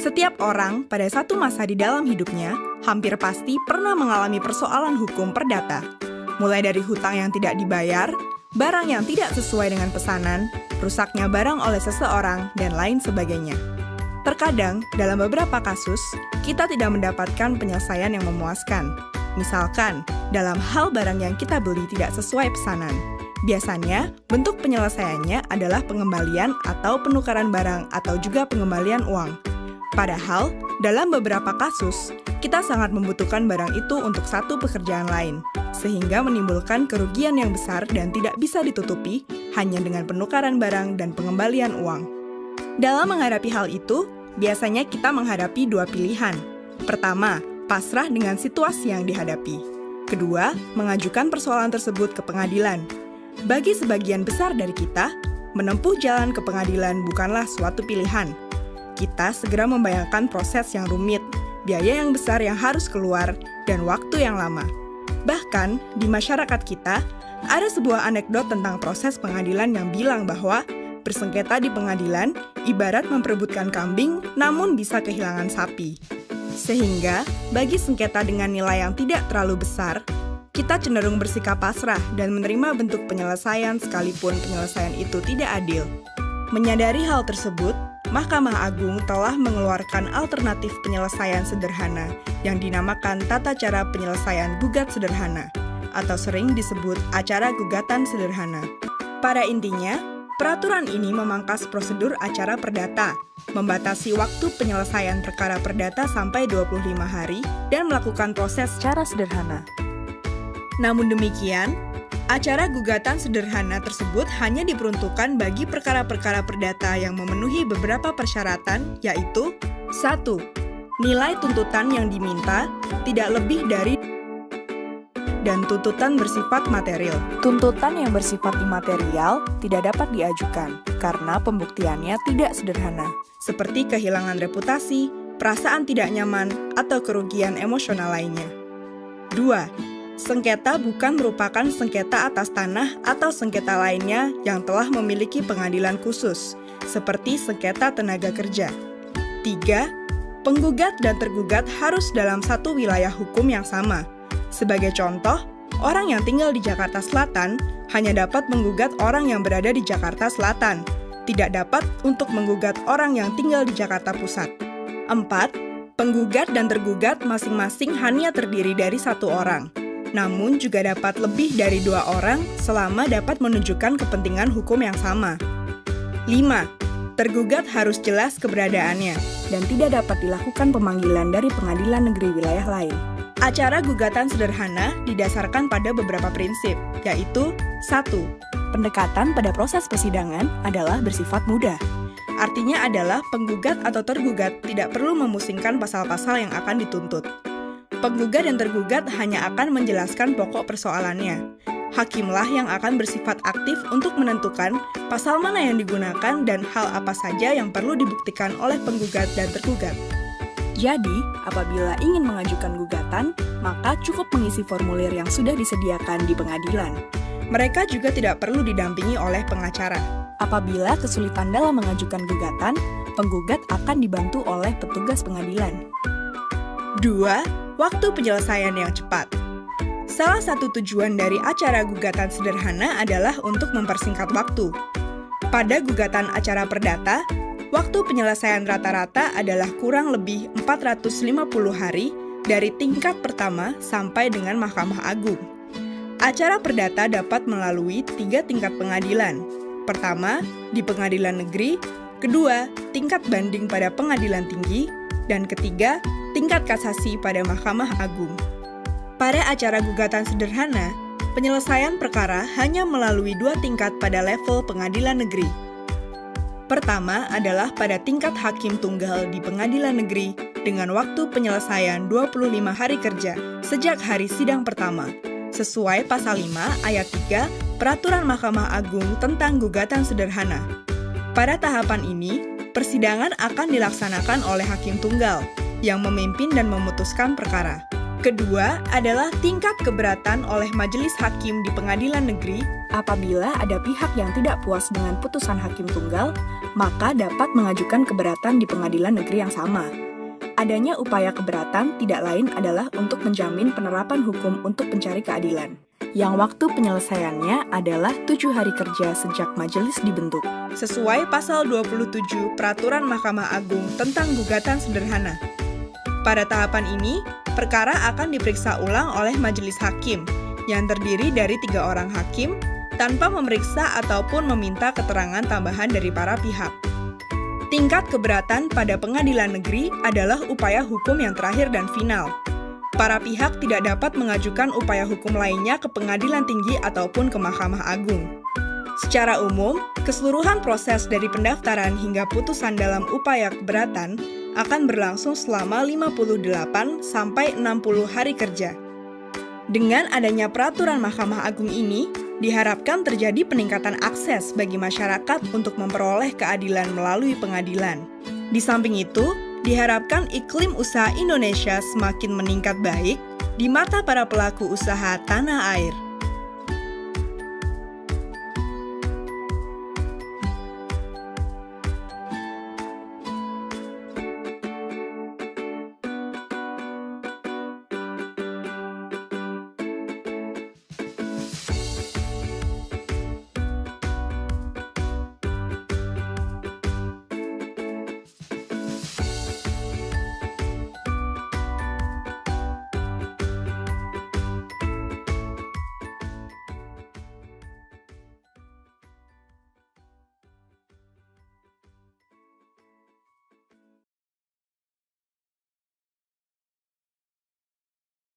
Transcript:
Setiap orang pada satu masa di dalam hidupnya hampir pasti pernah mengalami persoalan hukum perdata. Mulai dari hutang yang tidak dibayar, barang yang tidak sesuai dengan pesanan, rusaknya barang oleh seseorang, dan lain sebagainya. Terkadang, dalam beberapa kasus, kita tidak mendapatkan penyelesaian yang memuaskan. Misalkan, dalam hal barang yang kita beli tidak sesuai pesanan. Biasanya, bentuk penyelesaiannya adalah pengembalian atau penukaran barang atau juga pengembalian uang. Padahal, dalam beberapa kasus, kita sangat membutuhkan barang itu untuk satu pekerjaan lain, sehingga menimbulkan kerugian yang besar dan tidak bisa ditutupi hanya dengan penukaran barang dan pengembalian uang. Dalam menghadapi hal itu, biasanya kita menghadapi dua pilihan. Pertama, pasrah dengan situasi yang dihadapi. Kedua, mengajukan persoalan tersebut ke pengadilan. Bagi sebagian besar dari kita, menempuh jalan ke pengadilan bukanlah suatu pilihan. Kita segera membayangkan proses yang rumit, biaya yang besar yang harus keluar, dan waktu yang lama. Bahkan, di masyarakat kita, ada sebuah anekdot tentang proses pengadilan yang bilang bahwa bersengketa di pengadilan ibarat memperebutkan kambing, namun bisa kehilangan sapi. Sehingga, bagi sengketa dengan nilai yang tidak terlalu besar, kita cenderung bersikap pasrah dan menerima bentuk penyelesaian sekalipun penyelesaian itu tidak adil. Menyadari hal tersebut, Mahkamah Agung telah mengeluarkan alternatif penyelesaian sederhana yang dinamakan Tata Cara Penyelesaian Gugat Sederhana, atau sering disebut acara gugatan sederhana. Pada intinya, peraturan ini memangkas prosedur acara perdata, membatasi waktu penyelesaian perkara perdata sampai 25 hari, dan melakukan proses secara sederhana. Namun demikian, acara gugatan sederhana tersebut hanya diperuntukkan bagi perkara-perkara perdata yang memenuhi beberapa persyaratan, yaitu 1. Nilai tuntutan yang diminta tidak lebih dari dan tuntutan bersifat material. Tuntutan yang bersifat imaterial tidak dapat diajukan karena pembuktiannya tidak sederhana, seperti kehilangan reputasi, perasaan tidak nyaman, atau kerugian emosional lainnya. 2. Sengketa bukan merupakan sengketa atas tanah atau sengketa lainnya yang telah memiliki pengadilan khusus, seperti sengketa tenaga kerja. 3. Penggugat dan tergugat harus dalam satu wilayah hukum yang sama. Sebagai contoh, orang yang tinggal di Jakarta Selatan hanya dapat menggugat orang yang berada di Jakarta Selatan, tidak dapat untuk menggugat orang yang tinggal di Jakarta Pusat. 4. Penggugat dan tergugat masing-masing hanya terdiri dari satu orang. Namun juga dapat lebih dari 2 orang selama dapat menunjukkan kepentingan hukum yang sama. 5. Tergugat harus jelas keberadaannya dan tidak dapat dilakukan pemanggilan dari pengadilan negeri wilayah lain. Acara gugatan sederhana didasarkan pada beberapa prinsip, yaitu 1. Pendekatan pada proses persidangan adalah bersifat mudah. Artinya adalah penggugat atau tergugat tidak perlu memusingkan pasal-pasal yang akan dituntut. Penggugat dan tergugat hanya akan menjelaskan pokok persoalannya. Hakimlah yang akan bersifat aktif untuk menentukan pasal mana yang digunakan dan hal apa saja yang perlu dibuktikan oleh penggugat dan tergugat. Jadi, apabila ingin mengajukan gugatan, maka cukup mengisi formulir yang sudah disediakan di pengadilan. Mereka juga tidak perlu didampingi oleh pengacara. Apabila kesulitan dalam mengajukan gugatan, penggugat akan dibantu oleh petugas pengadilan. 2. Waktu penyelesaian yang cepat. Salah satu tujuan dari acara gugatan sederhana adalah untuk mempersingkat waktu. Pada gugatan acara perdata, waktu penyelesaian rata-rata adalah kurang lebih 450 hari dari tingkat pertama sampai dengan Mahkamah Agung. Acara perdata dapat melalui 3 tingkat pengadilan. Pertama, di pengadilan negeri, kedua, tingkat banding pada pengadilan tinggi, dan ketiga, tingkat kasasi pada Mahkamah Agung. Pada acara gugatan sederhana, penyelesaian perkara hanya melalui 2 tingkat pada level pengadilan negeri. Pertama adalah pada tingkat hakim tunggal di pengadilan negeri dengan waktu penyelesaian 25 hari kerja sejak hari sidang pertama, sesuai pasal 5 ayat 3 Peraturan Mahkamah Agung tentang gugatan sederhana. Pada tahapan ini, persidangan akan dilaksanakan oleh hakim tunggal yang memimpin dan memutuskan perkara. Kedua adalah tingkat keberatan oleh majelis hakim di pengadilan negeri. Apabila ada pihak yang tidak puas dengan putusan hakim tunggal, maka dapat mengajukan keberatan di pengadilan negeri yang sama. Adanya upaya keberatan tidak lain adalah untuk menjamin penerapan hukum untuk pencari keadilan, yang waktu penyelesaiannya adalah 7 hari kerja sejak majelis dibentuk. Sesuai pasal 27 Peraturan Mahkamah Agung tentang gugatan sederhana. Pada tahapan ini, perkara akan diperiksa ulang oleh majelis hakim, yang terdiri dari 3 orang hakim, tanpa memeriksa ataupun meminta keterangan tambahan dari para pihak. Tingkat keberatan pada pengadilan negeri adalah upaya hukum yang terakhir dan final. Para pihak tidak dapat mengajukan upaya hukum lainnya ke pengadilan tinggi ataupun ke Mahkamah Agung. Secara umum, keseluruhan proses dari pendaftaran hingga putusan dalam upaya keberatan akan berlangsung selama 58 sampai 60 hari kerja. Dengan adanya peraturan Mahkamah Agung ini, diharapkan terjadi peningkatan akses bagi masyarakat untuk memperoleh keadilan melalui pengadilan. Di samping itu, diharapkan iklim usaha Indonesia semakin meningkat baik di mata para pelaku usaha tanah air.